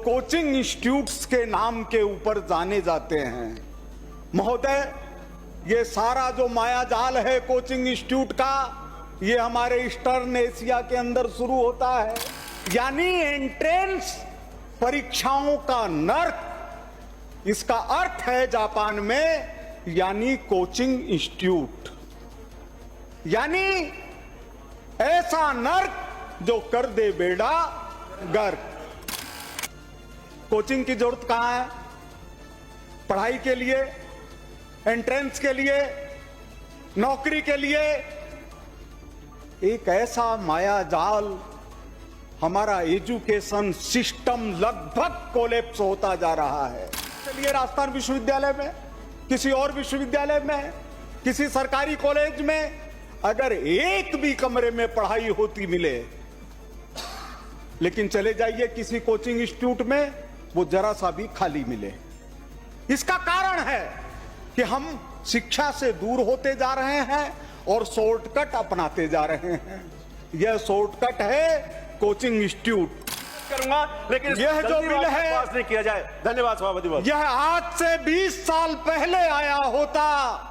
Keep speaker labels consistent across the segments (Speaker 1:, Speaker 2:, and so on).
Speaker 1: Coaching institutes के नाम के ऊपर जाने जाते हैं। महोदय, ये सारा जो मायाजाल है कोचिंग इंस्टीट्यूट का, ये हमारे ईस्टर्न एशिया के अंदर शुरू होता है। यानी एंट्रेंस परीक्षाओं का नर्क, इसका अर्थ है जापान में यानी कोचिंग इंस्टीट्यूट, यानी ऐसा नर्क जो कर दे बेड़ा गर्क। कोचिंग की जरूरत कहां है? पढ़ाई के लिए, एंट्रेंस के लिए, नौकरी के लिए। एक ऐसा मायाजाल, हमारा एजुकेशन सिस्टम लगभग कोलैप्स होता जा रहा है। चलिए राजस्थान विश्वविद्यालय में, किसी और विश्वविद्यालय में, किसी सरकारी कॉलेज में अगर एक भी कमरे में पढ़ाई होती मिले, लेकिन चले जाइए किसी कोचिंग इंस्टीट्यूट में, वो जरा सा भी खाली मिले। इसका कारण है कि हम शिक्षा से दूर होते जा रहे हैं और शॉर्टकट अपनाते जा रहे हैं। यह शॉर्टकट है कोचिंग इंस्टीट्यूट।
Speaker 2: करूंगा, लेकिन
Speaker 1: यह जो बिल है
Speaker 2: पास नहीं किया जाए। धन्यवाद सभापति।
Speaker 1: यह आज से 20 साल पहले आया होता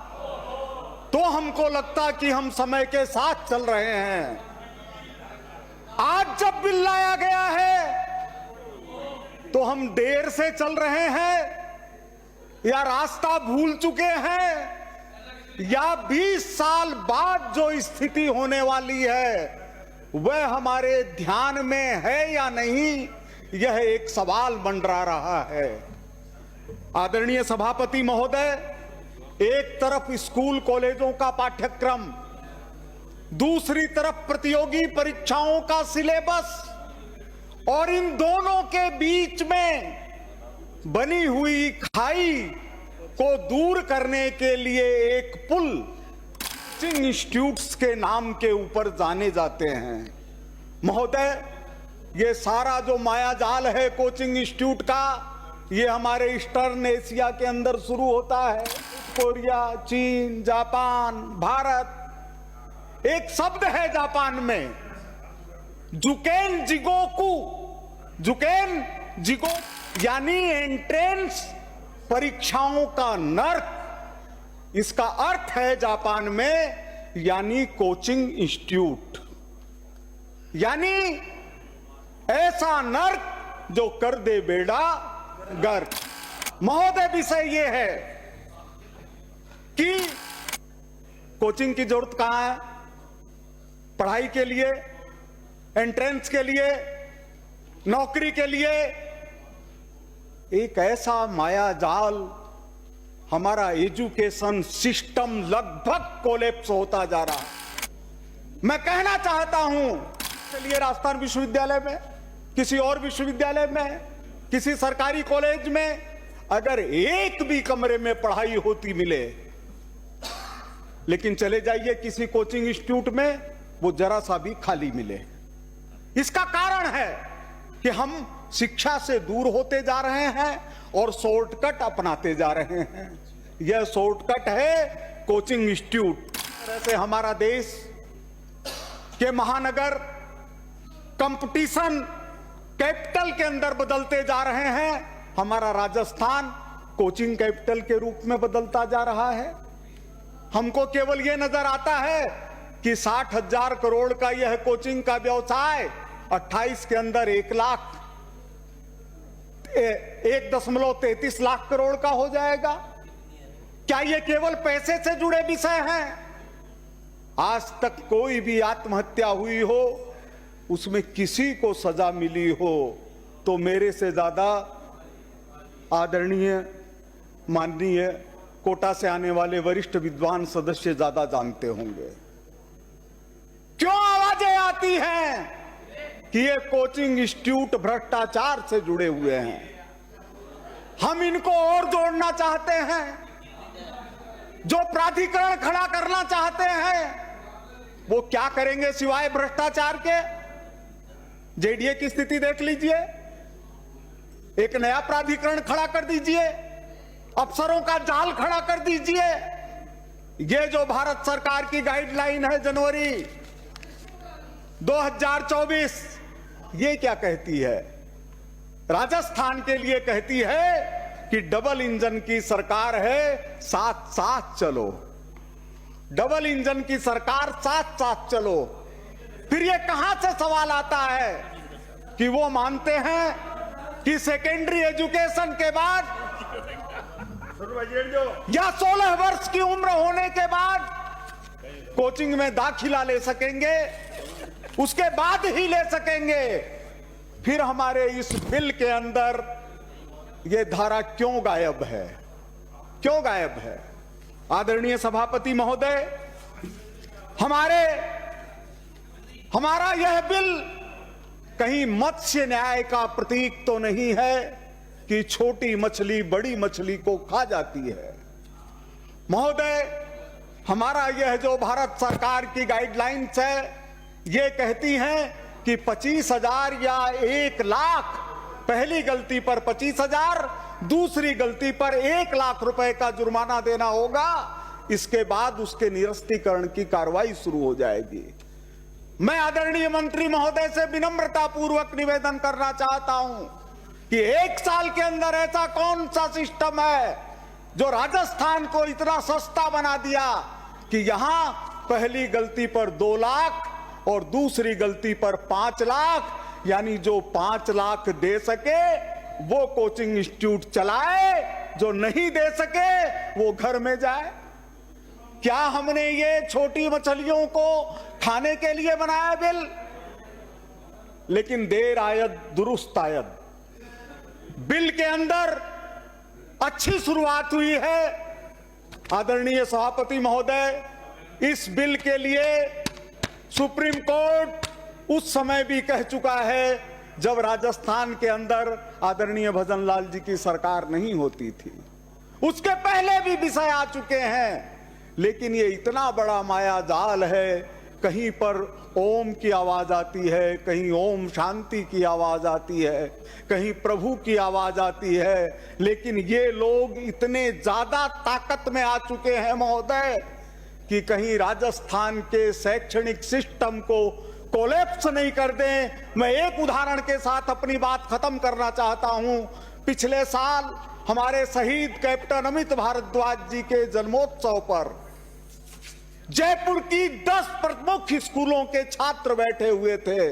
Speaker 1: तो हमको लगता कि हम समय के साथ चल रहे हैं। आज जब बिल लाया गया है तो हम देर से चल रहे हैं या रास्ता भूल चुके हैं, या 20 साल बाद जो स्थिति होने वाली है वह हमारे ध्यान में है या नहीं, यह एक सवाल मंडरा रहा है। आदरणीय सभापति महोदय, एक तरफ स्कूल कॉलेजों का पाठ्यक्रम, दूसरी तरफ प्रतियोगी परीक्षाओं का सिलेबस, और इन दोनों के बीच में बनी हुई खाई को दूर करने के लिए एक पुल कोचिंग इंस्टीट्यूट्स के नाम के ऊपर जाने जाते हैं। महोदय, ये सारा जो मायाजाल है कोचिंग इंस्टीट्यूट का, ये हमारे ईस्टर्न एशिया के अंदर शुरू होता है। कोरिया, चीन, जापान, भारत। एक शब्द है जापान में, जुकेन जिगोकू, जुकेन जिगो, यानी एंट्रेंस परीक्षाओं का नर्क। इसका अर्थ है जापान में यानी कोचिंग इंस्टीट्यूट, यानी ऐसा नर्क जो कर दे बेड़ा गर्क। महोदय, विषय यह है कि कोचिंग की जरूरत कहां है? पढ़ाई के लिए, एंट्रेंस के लिए, नौकरी के लिए। एक ऐसा मायाजाल, हमारा एजुकेशन सिस्टम लगभग कोलैप्स होता जा रहा है। मैं कहना चाहता हूं, चलिए राजस्थान विश्वविद्यालय में, किसी और विश्वविद्यालय में, किसी सरकारी कॉलेज में अगर एक भी कमरे में पढ़ाई होती मिले, लेकिन चले जाइए किसी कोचिंग इंस्टीट्यूट में, वो जरा सा भी खाली मिले। इसका कारण है कि हम शिक्षा से दूर होते जा रहे हैं और शॉर्टकट अपनाते जा रहे हैं। यह शॉर्टकट है कोचिंग इंस्टीट्यूट। ऐसे हमारा देश के महानगर कंपटीशन कैपिटल के अंदर बदलते जा रहे हैं। हमारा राजस्थान कोचिंग कैपिटल के रूप में बदलता जा रहा है। हमको केवल यह नजर आता है कि 60,000 करोड़ का यह कोचिंग का व्यवसाय 28 के अंदर 1.33 लाख करोड़ का हो जाएगा। क्या ये केवल पैसे से जुड़े विषय हैं? आज तक कोई भी आत्महत्या हुई हो, उसमें किसी को सजा मिली हो, तो मेरे से ज्यादा आदरणीय माननीय कोटा से आने वाले वरिष्ठ विद्वान सदस्य ज्यादा जानते होंगे। क्यों आवाजें आती हैं कि ये कोचिंग इंस्टीट्यूट भ्रष्टाचार से जुड़े हुए हैं? हम इनको और जोड़ना चाहते हैं। जो प्राधिकरण खड़ा करना चाहते हैं वो क्या करेंगे सिवाय भ्रष्टाचार के? जेडीए की स्थिति देख लीजिए, एक नया प्राधिकरण खड़ा कर दीजिए, अफसरों का जाल खड़ा कर दीजिए। ये जो भारत सरकार की गाइडलाइन है जनवरी 2024, ये क्या कहती है? राजस्थान के लिए कहती है कि डबल इंजन की सरकार है, साथ साथ चलो। डबल इंजन की सरकार, साथ साथ चलो। फिर ये कहां से सवाल आता है कि वो मानते हैं कि सेकेंडरी एजुकेशन के बाद या 16 वर्ष की उम्र होने के बाद कोचिंग में दाखिला ले सकेंगे, उसके बाद ही ले सकेंगे। फिर हमारे इस बिल के अंदर ये धारा क्यों गायब है? क्यों गायब है? आदरणीय सभापति महोदय, हमारा यह बिल कहीं मत्स्य न्याय का प्रतीक तो नहीं है कि छोटी मछली बड़ी मछली को खा जाती है। महोदय, हमारा यह जो भारत सरकार की गाइडलाइंस है, ये कहती हैं कि 25,000 या 1 लाख, पहली गलती पर 25,000, दूसरी गलती पर 1 लाख रुपए का जुर्माना देना होगा। इसके बाद उसके निरस्तीकरण की कार्रवाई शुरू हो जाएगी। मैं आदरणीय मंत्री महोदय से विनम्रता पूर्वक निवेदन करना चाहता हूं कि 1 साल के अंदर ऐसा कौन सा सिस्टम है जो राजस्थान को इतना सस्ता बना दिया कि यहां पहली गलती पर 2 लाख और दूसरी गलती पर 5 लाख, यानी जो 5 लाख दे सके वो कोचिंग इंस्टीट्यूट चलाए, जो नहीं दे सके वो घर में जाए। क्या हमने ये छोटी मछलियों को खाने के लिए बनाया बिल? लेकिन देर आयद दुरुस्त आयद। बिल के अंदर अच्छी शुरुआत हुई है। आदरणीय सभापति महोदय, इस बिल के लिए सुप्रीम कोर्ट उस समय भी कह चुका है जब राजस्थान के अंदर आदरणीय भजन लाल जी की सरकार नहीं होती थी। उसके पहले भी विषय आ चुके हैं। लेकिन ये इतना बड़ा माया जाल है, कहीं पर ओम की आवाज आती है, कहीं ओम शांति की आवाज आती है, कहीं प्रभु की आवाज आती है। लेकिन ये लोग इतने ज्यादा ताकत में आ चुके हैं महोदय कि कहीं राजस्थान के शैक्षणिक सिस्टम को कोलैप्स नहीं कर दें। मैं एक उदाहरण के साथ अपनी बात खत्म करना चाहता हूं। पिछले साल हमारे शहीद कैप्टन अमित भारद्वाज जी के जन्मोत्सव पर जयपुर की 10 प्रमुख स्कूलों के छात्र बैठे हुए थे।